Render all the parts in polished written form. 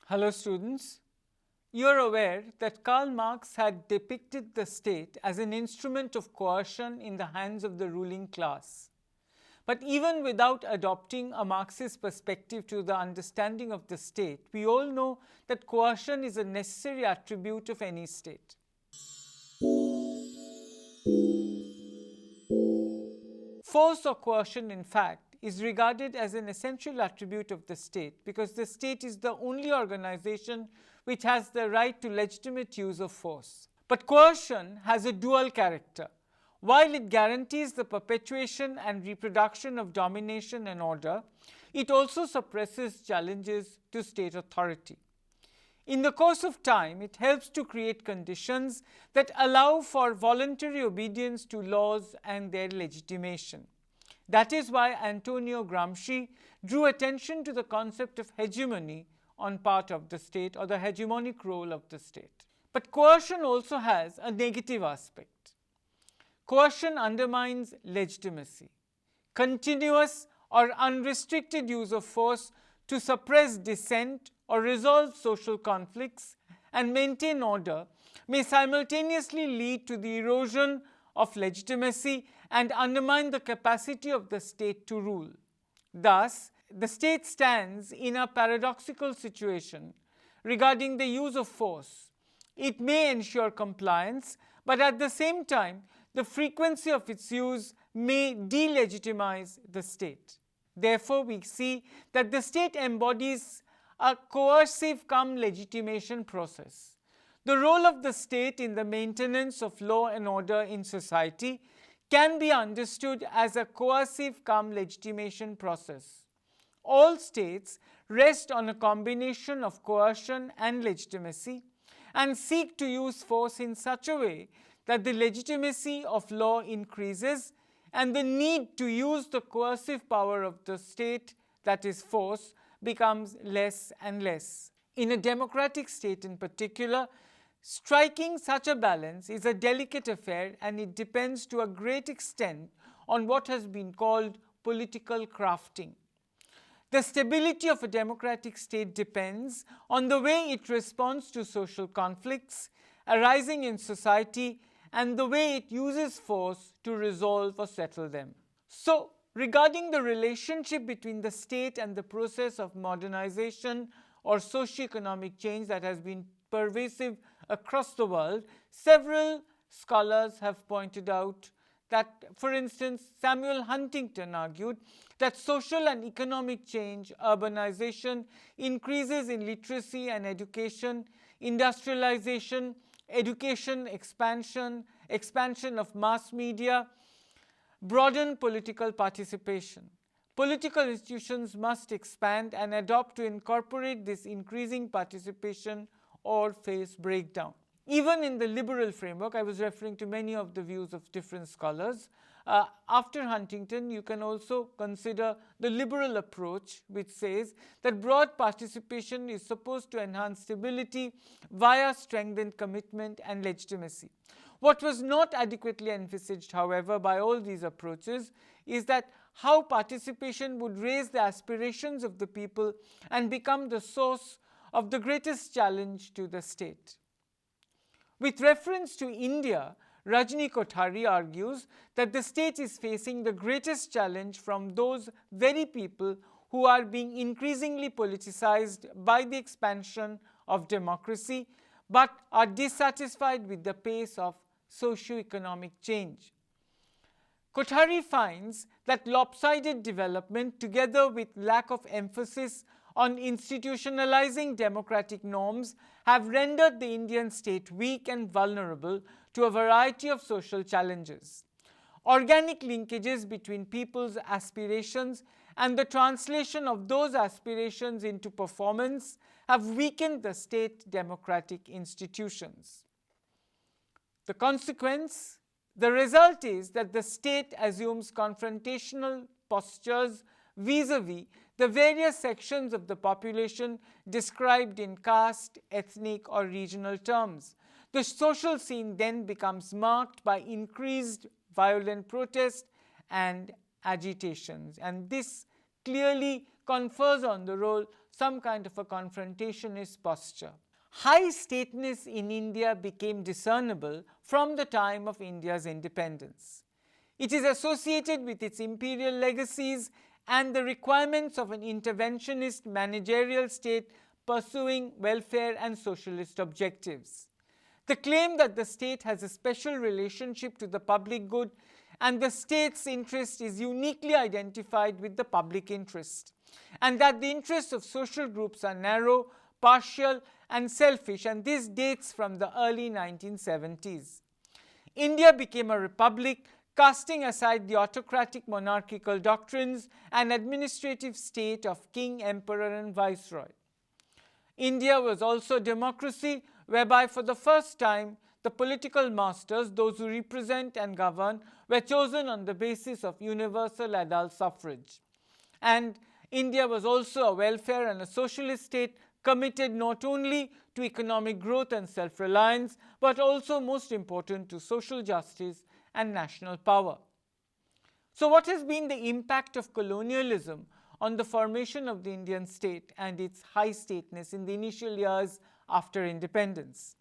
Hello students. You are aware that Karl Marx had depicted the state as an instrument of coercion in the hands of the ruling class. But even without adopting a Marxist perspective to the understanding of the state, we all know that coercion is a necessary attribute of any state. Force or coercion, in fact, is regarded as an essential attribute of the state because the state is the only organization which has the right to legitimate use of force. But coercion has a dual character. While it guarantees the perpetuation and reproduction of domination and order, it also suppresses challenges to state authority. In the course of time, it helps to create conditions that allow for voluntary obedience to laws and their legitimation. That is why Antonio Gramsci drew attention to the concept of hegemony on part of the state or the hegemonic role of the state. But coercion also has a negative aspect. Coercion undermines legitimacy. Continuous or unrestricted use of force to suppress dissent or resolve social conflicts and maintain order may simultaneously lead to the erosion of legitimacy and undermine the capacity of the state to rule. Thus, the state stands in a paradoxical situation regarding the use of force. It may ensure compliance, but at the same time, the frequency of its use may delegitimize the state. Therefore, we see that the state embodies a coercive cum legitimation process. The role of the state in the maintenance of law and order in society can be understood as a coercive cum legitimation process. All states rest on a combination of coercion and legitimacy and seek to use force in such a way that the legitimacy of law increases and the need to use the coercive power of the state, that is force, becomes less and less. In a democratic state in particular, striking such a balance is a delicate affair, and it depends to a great extent on what has been called political crafting. The stability of a democratic state depends on the way it responds to social conflicts arising in society and the way it uses force to resolve or settle them. So, regarding the relationship between the state and the process of modernization or socio-economic change that has been pervasive across the world, several scholars have pointed out that, for instance, Samuel Huntington argued that social and economic change, urbanization, increases in literacy and education, industrialization, education expansion, expansion of mass media, broaden political participation. Political institutions must expand and adopt to incorporate this increasing participation or face breakdown. Even in the liberal framework, I was referring to many of the views of different scholars. After Huntington, you can also consider the liberal approach, which says that broad participation is supposed to enhance stability via strengthened commitment and legitimacy. What was not adequately envisaged, however, by all these approaches is that how participation would raise the aspirations of the people and become the source of the greatest challenge to the state. With reference to India, Rajni Kothari argues that the state is facing the greatest challenge from those very people who are being increasingly politicized by the expansion of democracy but are dissatisfied with the pace of socio-economic change. Kothari finds that lopsided development, together with lack of emphasis on institutionalizing democratic norms, have rendered the Indian state weak and vulnerable to a variety of social challenges. Organic linkages between people's aspirations and the translation of those aspirations into performance have weakened the state democratic institutions. The consequence, the result is that the state assumes confrontational postures vis-a-vis the various sections of the population described in caste, ethnic, or regional terms. The social scene then becomes marked by increased violent protest and agitations, and this clearly confers on the role some kind of a confrontationist posture. High stateness in India became discernible from the time of India's independence. It is associated with its imperial legacies and the requirements of an interventionist managerial state pursuing welfare and socialist objectives. The claim that the state has a special relationship to the public good and the state's interest is uniquely identified with the public interest, and that the interests of social groups are narrow, partial, and selfish, and this dates from the early 1970s. India became a republic, casting aside the autocratic monarchical doctrines and administrative state of king, emperor, and viceroy. India was also a democracy whereby for the first time the political masters, those who represent and govern, were chosen on the basis of universal adult suffrage. And India was also a welfare and a socialist state committed not only to economic growth and self-reliance, but also, most important, to social justice and national power. So what has been the impact of colonialism on the formation of the Indian state and its high stateness in the initial years after independence?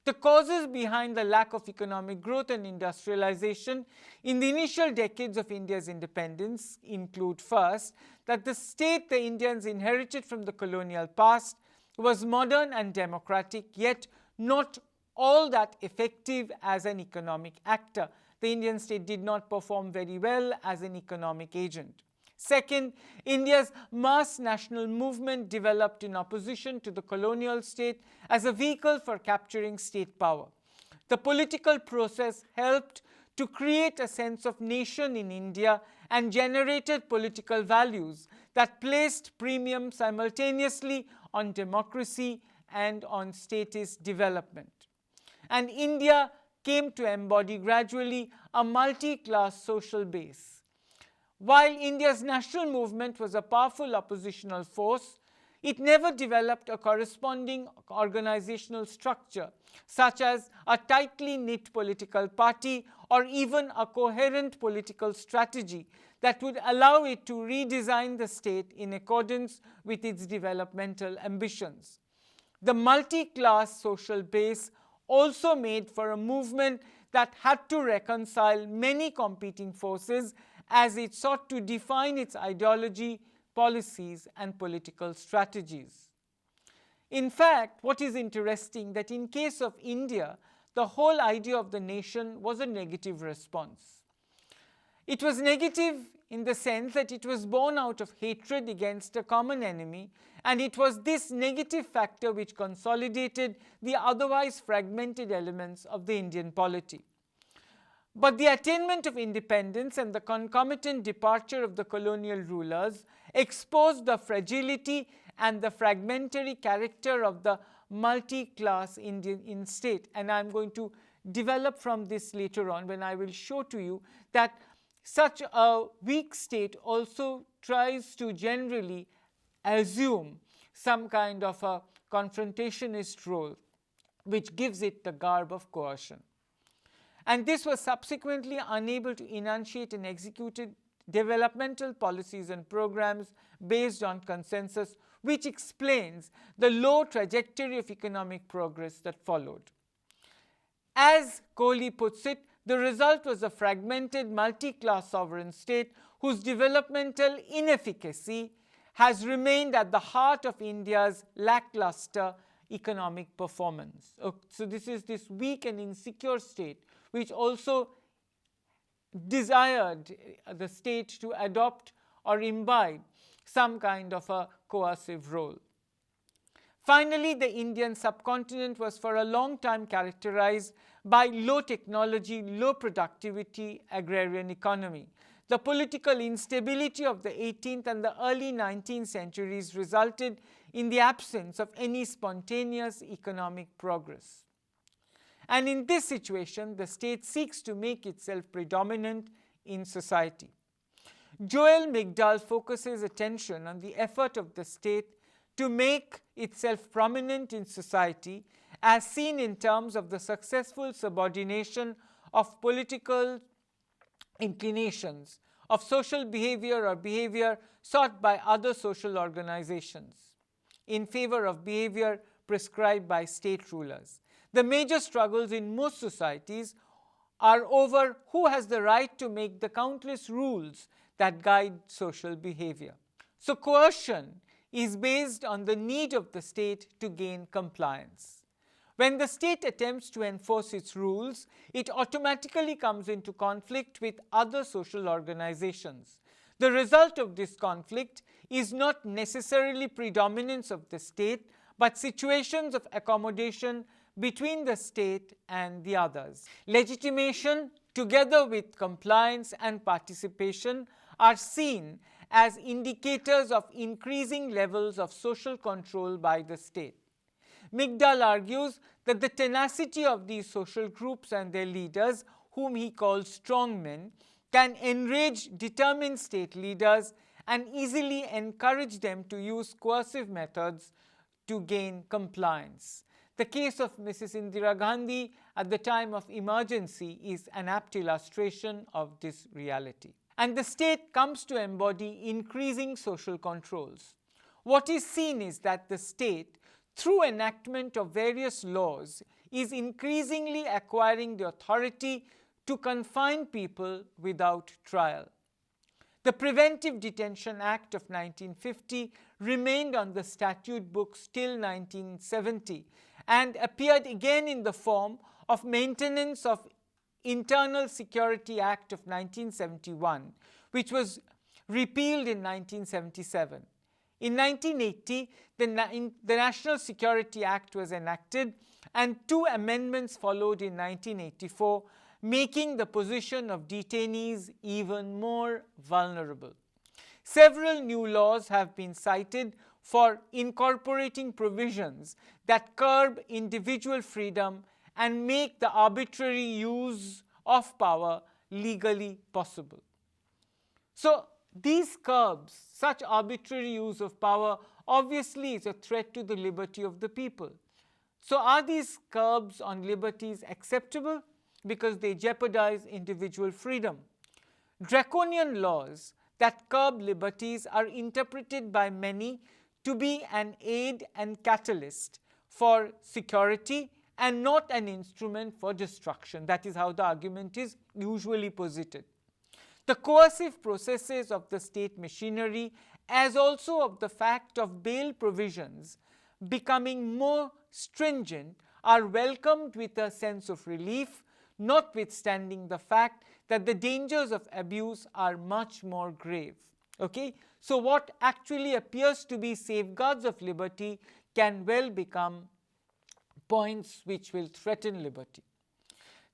The causes behind the lack of economic growth and industrialization in the initial decades of India's independence include, first, that the state the Indians inherited from the colonial past was modern and democratic, yet not all that effective as an economic actor. The Indian state did not perform very well as an economic agent. Second, India's mass national movement developed in opposition to the colonial state as a vehicle for capturing state power. The political process helped to create a sense of nation in India and generated political values that placed premium simultaneously on democracy and on statist development. And India came to embody gradually a multi-class social base. While India's national movement was a powerful oppositional force, it never developed a corresponding organizational structure, such as a tightly knit political party or even a coherent political strategy that would allow it to redesign the state in accordance with its developmental ambitions. The multi-class social base also made for a movement that had to reconcile many competing forces as it sought to define its ideology, policies, and political strategies. In fact, what is interesting that in case of India, the whole idea of the nation was a negative response. It was negative in the sense that it was born out of hatred against a common enemy, and it was this negative factor which consolidated the otherwise fragmented elements of the Indian polity. But the attainment of independence and the concomitant departure of the colonial rulers exposed the fragility and the fragmentary character of the multi-class Indian state. And I am going to develop from this later on when I will show to you that such a weak state also tries to generally assume some kind of a confrontationist role, which gives it the garb of coercion. And this was subsequently unable to enunciate and execute developmental policies and programs based on consensus, which explains the low trajectory of economic progress that followed. As Kohli puts it, the result was a fragmented multi-class sovereign state whose developmental inefficacy has remained at the heart of India's lackluster economic performance. So this is this weak and insecure state which also desired the state to adopt or imbibe some kind of a coercive role. Finally, the Indian subcontinent was for a long time characterized by low technology, low productivity agrarian economy. The political instability of the 18th and the early 19th centuries resulted in the absence of any spontaneous economic progress. And in this situation, the state seeks to make itself predominant in society. Joel Migdal focuses attention on the effort of the state to make itself prominent in society as seen in terms of the successful subordination of political inclinations of social behavior or behavior sought by other social organizations in favor of behavior prescribed by state rulers. The major struggles in most societies are over who has the right to make the countless rules that guide social behavior. So coercion is based on the need of the state to gain compliance. When the state attempts to enforce its rules, it automatically comes into conflict with other social organizations. The result of this conflict is not necessarily predominance of the state, but situations of accommodation between the state and the others. Legitimation, together with compliance and participation, are seen as indicators of increasing levels of social control by the state. Migdal argues that the tenacity of these social groups and their leaders, whom he calls strongmen, can enrage determined state leaders and easily encourage them to use coercive methods to gain compliance. The case of Mrs. Indira Gandhi at the time of emergency is an apt illustration of this reality. And the state comes to embody increasing social controls. What is seen is that the state, through enactment of various laws, is increasingly acquiring the authority to confine people without trial. The Preventive Detention Act of 1950 remained on the statute books till 1970 and appeared again in the form of Maintenance of Internal Security Act of 1971, which was repealed in 1977. In 1980, the National Security Act was enacted and two amendments followed in 1984, making the position of detainees even more vulnerable. Several new laws have been cited for incorporating provisions that curb individual freedom and make the arbitrary use of power legally possible. So these curbs, such arbitrary use of power, obviously is a threat to the liberty of the people. So are these curbs on liberties acceptable? Because they jeopardize individual freedom. Draconian laws that curb liberties are interpreted by many to be an aid and catalyst for security and not an instrument for destruction. That is how the argument is usually posited. The coercive processes of the state machinery, as also of the fact of bail provisions becoming more stringent, are welcomed with a sense of relief, notwithstanding the fact that the dangers of abuse are much more grave. Okay? So what actually appears to be safeguards of liberty can well become points which will threaten liberty.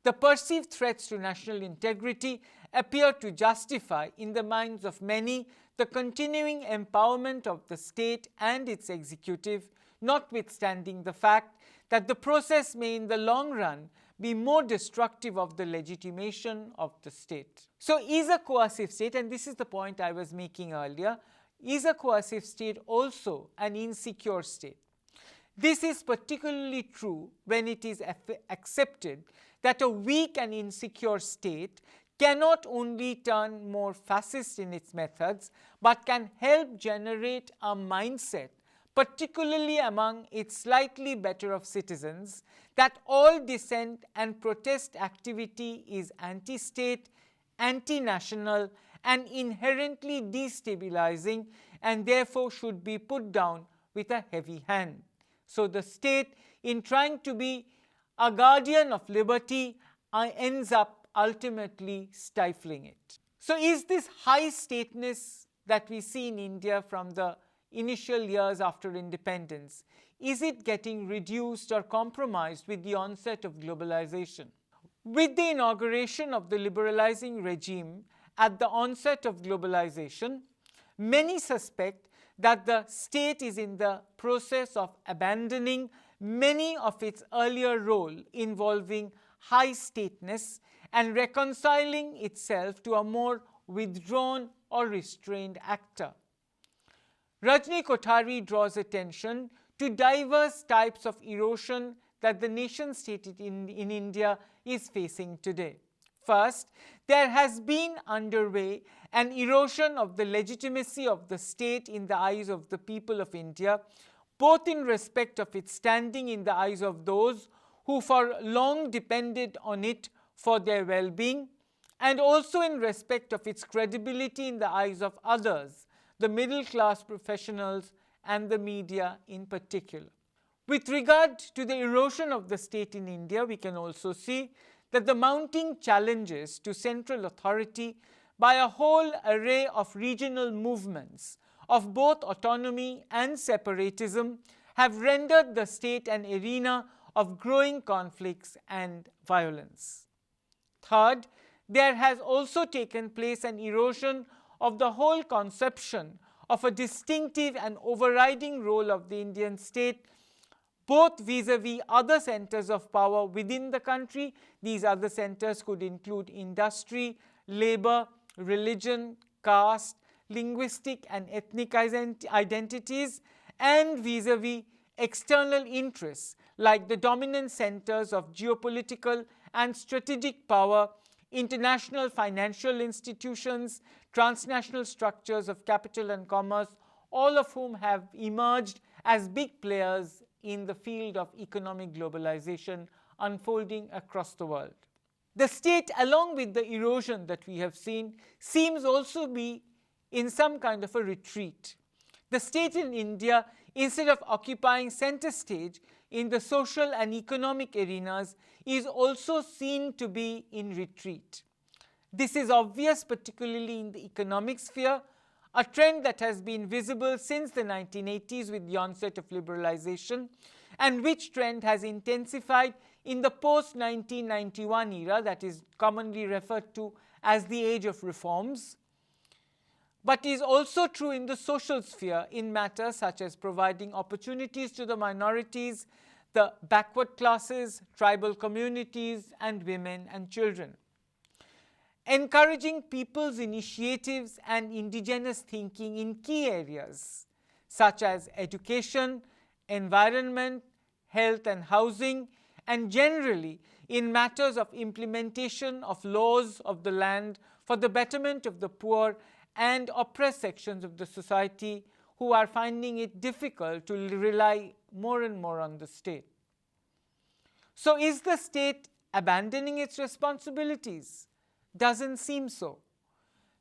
The perceived threats to national integrity appear to justify, in the minds of many, the continuing empowerment of the state and its executive, notwithstanding the fact that the process may in the long run be more destructive of the legitimation of the state. So is a coercive state, and this is the point I was making earlier, is a coercive state also an insecure state? This is particularly true when it is accepted that a weak and insecure state cannot only turn more fascist in its methods, but can help generate a mindset, particularly among its slightly better off citizens, that all dissent and protest activity is anti-state, anti-national, and inherently destabilizing, and therefore should be put down with a heavy hand. So the state, in trying to be a guardian of liberty, ends up ultimately stifling it. So is this high stateness that we see in India from the initial years after independence, is it getting reduced or compromised with the onset of globalization? With the inauguration of the liberalizing regime at the onset of globalization, many suspect that the state is in the process of abandoning many of its earlier role involving high stateness and reconciling itself to a more withdrawn or restrained actor. Rajni Kothari draws attention to diverse types of erosion that the nation state in India is facing today. First, there has been underway an erosion of the legitimacy of the state in the eyes of the people of India, both in respect of its standing in the eyes of those who for long depended on it for their well-being, and also in respect of its credibility in the eyes of others, the middle-class professionals and the media in particular. With regard to the erosion of the state in India, we can also see that the mounting challenges to central authority by a whole array of regional movements of both autonomy and separatism have rendered the state an arena of growing conflicts and violence. Third, there has also taken place an erosion of the whole conception of a distinctive and overriding role of the Indian state, both vis-a-vis other centers of power within the country. These other centers could include industry, labor, religion, caste, linguistic and ethnic identities, and vis-a-vis external interests like the dominant centers of geopolitical and strategic power, international financial institutions, transnational structures of capital and commerce, all of whom have emerged as big players in the field of economic globalization unfolding across the world. The state, along with the erosion that we have seen, seems also be in some kind of a retreat. The state in India, instead of occupying center stage in the social and economic arenas, is also seen to be in retreat. This is obvious particularly in the economic sphere, a trend that has been visible since the 1980s with the onset of liberalization, and which trend has intensified in the post-1991 era, that is commonly referred to as the age of reforms, but is also true in the social sphere in matters such as providing opportunities to the minorities, the backward classes, tribal communities, and women and children. Encouraging people's initiatives and indigenous thinking in key areas such as education, environment, health and housing, and generally in matters of implementation of laws of the land for the betterment of the poor and oppressed sections of the society who are finding it difficult to rely more and more on the state. So is the state abandoning its responsibilities? Doesn't seem so.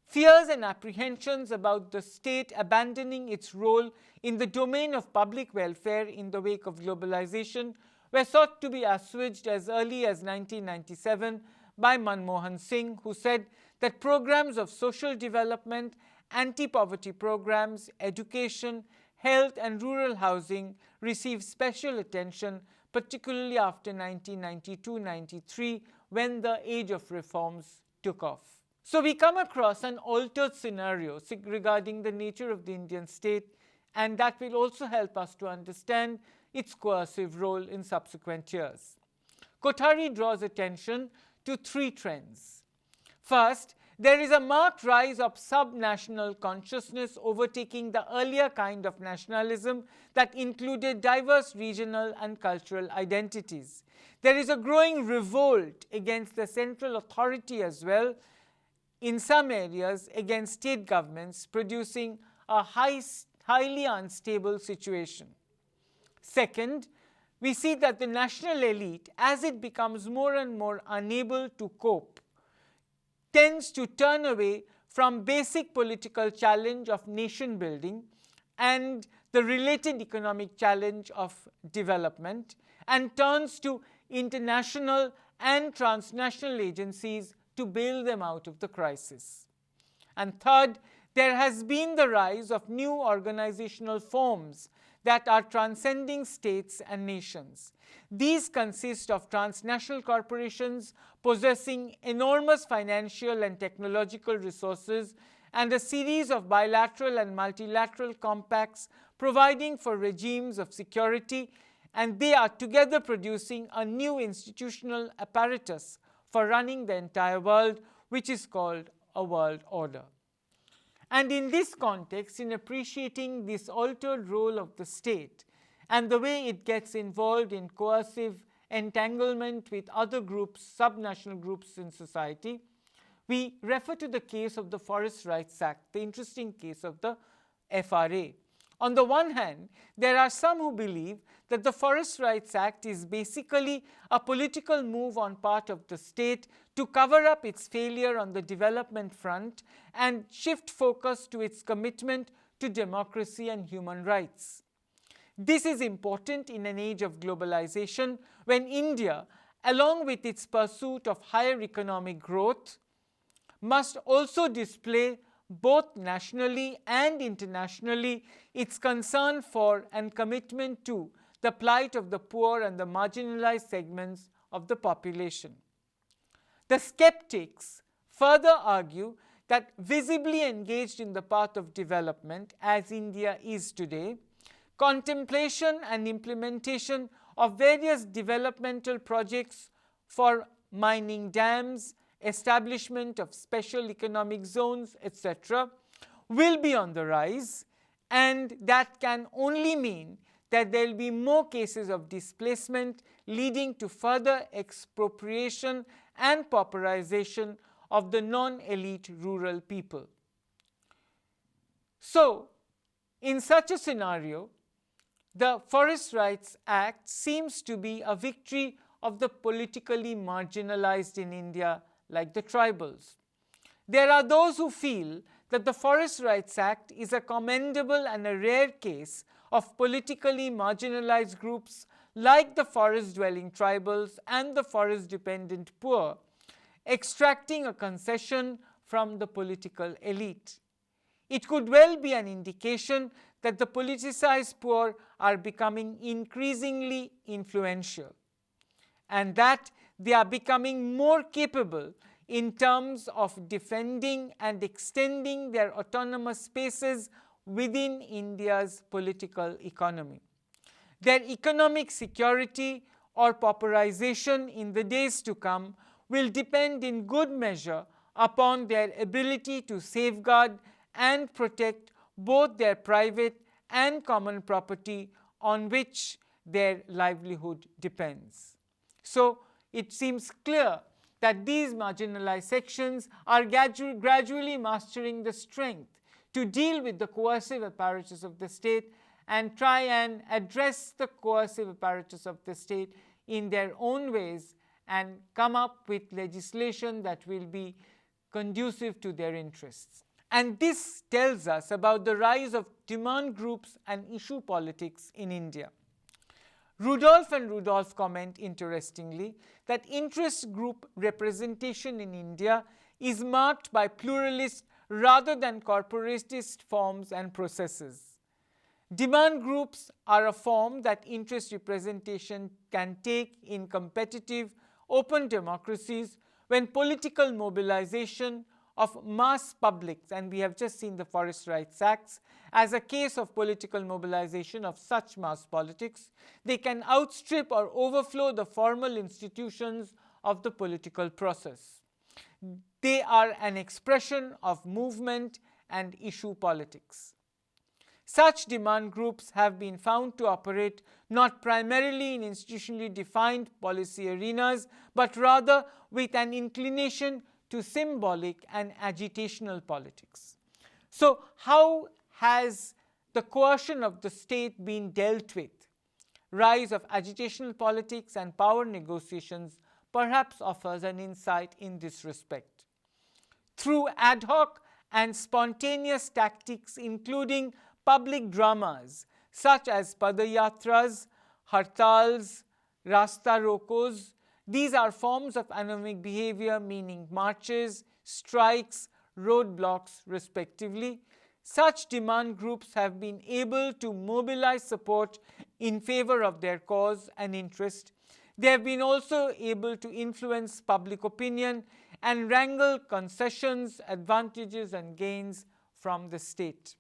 Fears and apprehensions about the state abandoning its role in the domain of public welfare in the wake of globalization were sought to be assuaged as early as 1997 by Manmohan Singh, who said that programs of social development, anti-poverty programs, education, health and rural housing received special attention, particularly after 1992-93 when the age of reforms took off. So we come across an altered scenario regarding the nature of the Indian state, and that will also help us to understand its coercive role in subsequent years. Kothari draws attention to three trends. First, there is a marked rise of sub-national consciousness overtaking the earlier kind of nationalism that included diverse regional and cultural identities. There is a growing revolt against the central authority as well, in some areas against state governments, producing a highly unstable situation. Second, we see that the national elite, as it becomes more and more unable to cope, tends to turn away from basic political challenge of nation building and the related economic challenge of development, and turns to international and transnational agencies to bail them out of the crisis. And third, there has been the rise of new organizational forms that are transcending states and nations. These consist of transnational corporations possessing enormous financial and technological resources, and a series of bilateral and multilateral compacts providing for regimes of security, and they are together producing a new institutional apparatus for running the entire world, which is called a world order. And in this context, in appreciating this altered role of the state and the way it gets involved in coercive entanglement with other groups, subnational groups in society, we refer to the case of the Forest Rights Act, the interesting case of the FRA. On the one hand, there are some who believe that the Forest Rights Act is basically a political move on part of the state to cover up its failure on the development front and shift focus to its commitment to democracy and human rights. This is important in an age of globalization when India, along with its pursuit of higher economic growth, must also display both nationally and internationally its concern for and commitment to the plight of the poor and the marginalized segments of the population. The skeptics further argue that visibly engaged in the path of development, as India is today, contemplation and implementation of various developmental projects for mining dams, establishment of special economic zones, etc., will be on the rise, and that can only mean that there will be more cases of displacement leading to further expropriation and pauperization of the non-elite rural people. So, in such a scenario, the Forest Rights Act seems to be a victory of the politically marginalized in India, like the tribals. There are those who feel that the Forest Rights Act is a commendable and a rare case of politically marginalized groups like the forest-dwelling tribals and the forest-dependent poor, extracting a concession from the political elite. It could well be an indication that the politicized poor are becoming increasingly influential, and that they are becoming more capable in terms of defending and extending their autonomous spaces within India's political economy. Their economic security or pauperization in the days to come will depend in good measure upon their ability to safeguard and protect both their private and common property on which their livelihood depends. So, it seems clear that these marginalized sections are gradually mastering the strength to deal with the coercive apparatus of the state and try and address the coercive apparatus of the state in their own ways and come up with legislation that will be conducive to their interests. And this tells us about the rise of demand groups and issue politics in India. Rudolph and Rudolph comment interestingly that interest group representation in India is marked by pluralist rather than corporatist forms and processes. Demand groups are a form that interest representation can take in competitive, open democracies when political mobilization of mass publics, and we have just seen the Forest Rights Acts as a case of political mobilization of such mass politics, they can outstrip or overflow the formal institutions of the political process. They are an expression of movement and issue politics. Such demand groups have been found to operate not primarily in institutionally defined policy arenas, but rather with an inclination to symbolic and agitational politics. So, how has the coercion of the state been dealt with? Rise of agitational politics and power negotiations perhaps offers an insight in this respect. Through ad hoc and spontaneous tactics, including public dramas such as padayatras, hartals, rasta rokos, these are forms of anomic behavior, meaning marches, strikes, roadblocks, respectively. Such demand groups have been able to mobilize support in favor of their cause and interest. They have been also able to influence public opinion and wrangle concessions, advantages, and gains from the state.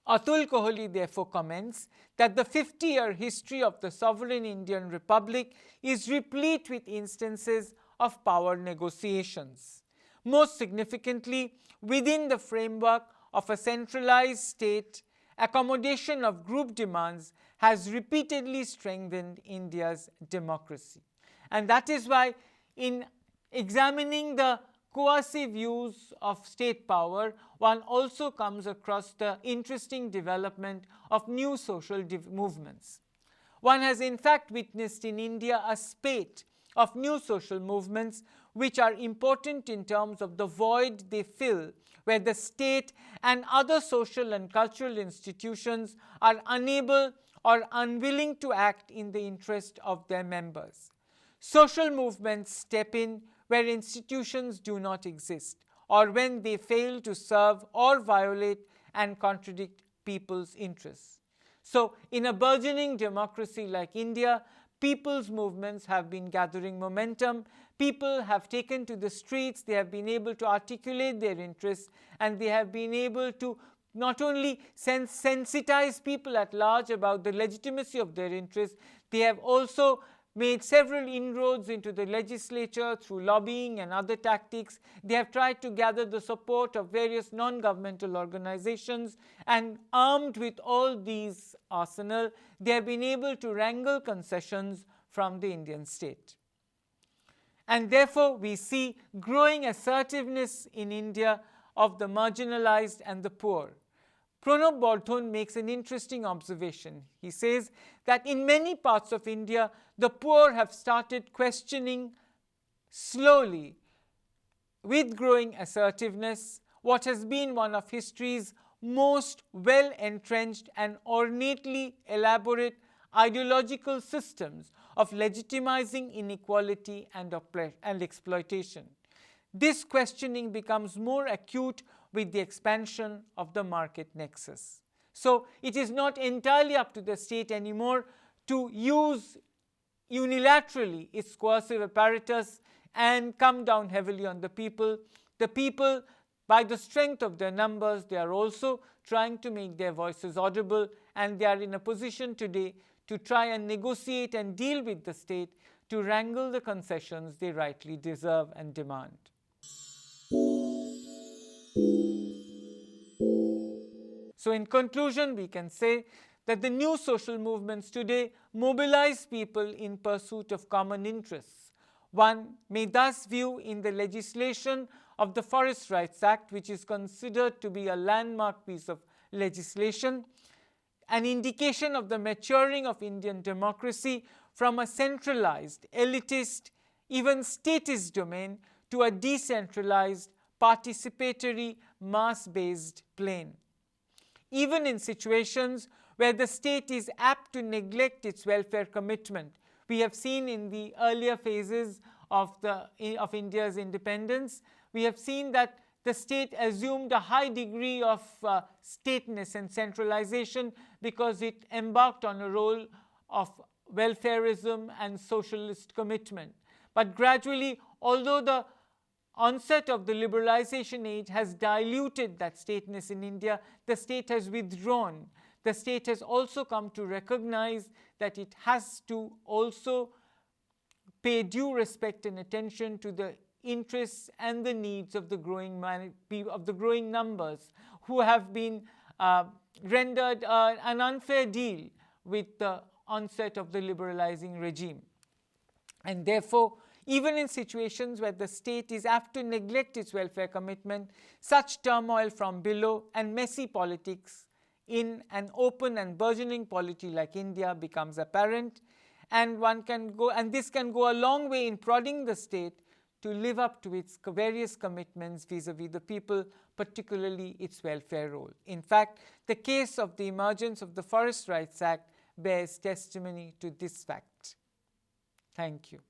Atul Kohli therefore comments that the 50-year history of the sovereign Indian Republic is replete with instances of power negotiations. Most significantly, within the framework of a centralized state, accommodation of group demands has repeatedly strengthened India's democracy. And that is why, in examining the coercive use of state power, one also comes across the interesting development of new social movements. One has in fact witnessed in India a spate of new social movements which are important in terms of the void they fill, where the state and other social and cultural institutions are unable or unwilling to act in the interest of their members. Social movements step in where institutions do not exist, or when they fail to serve or violate and contradict people's interests. So, in a burgeoning democracy like India, people's movements have been gathering momentum. People have taken to the streets, they have been able to articulate their interests, and they have been able to not only sensitize people at large about the legitimacy of their interests, they have also made several inroads into the legislature through lobbying and other tactics. They have tried to gather the support of various non-governmental organizations, and armed with all these arsenal, they have been able to wrangle concessions from the Indian state. And therefore, we see growing assertiveness in India of the marginalized and the poor. Pranab Bardhan makes an interesting observation. He says that in many parts of India, the poor have started questioning slowly, with growing assertiveness, what has been one of history's most well-entrenched and ornately elaborate ideological systems of legitimizing inequality and exploitation. This questioning becomes more acute with the expansion of the market nexus. So, it is not entirely up to the state anymore to use unilaterally its coercive apparatus and come down heavily on the people. The people, by the strength of their numbers, they are also trying to make their voices audible, and they are in a position today to try and negotiate and deal with the state to wrangle the concessions they rightly deserve and demand. So, in conclusion, we can say that the new social movements today mobilize people in pursuit of common interests. One may thus view in the legislation of the Forest Rights Act, which is considered to be a landmark piece of legislation, an indication of the maturing of Indian democracy from a centralized, elitist, even statist domain to a decentralized, participatory, mass-based plane. Even in situations where the state is apt to neglect its welfare commitment, we have seen in the earlier phases of India's independence, we have seen that the state assumed a high degree of stateness and centralization because it embarked on a role of welfarism and socialist commitment. But gradually, although the onset of the liberalization age has diluted that stateness in India, the state has withdrawn. The state has also come to recognize that it has to also pay due respect and attention to the interests and the needs of the growing numbers who have been rendered an unfair deal with the onset of the liberalizing regime. And therefore, even in situations where the state is apt to neglect its welfare commitment, such turmoil from below and messy politics in an open and burgeoning polity like India becomes apparent, and this can go a long way in prodding the state to live up to its various commitments vis-a-vis the people, particularly its welfare role. In fact, the case of the emergence of the Forest Rights Act bears testimony to this fact. Thank you.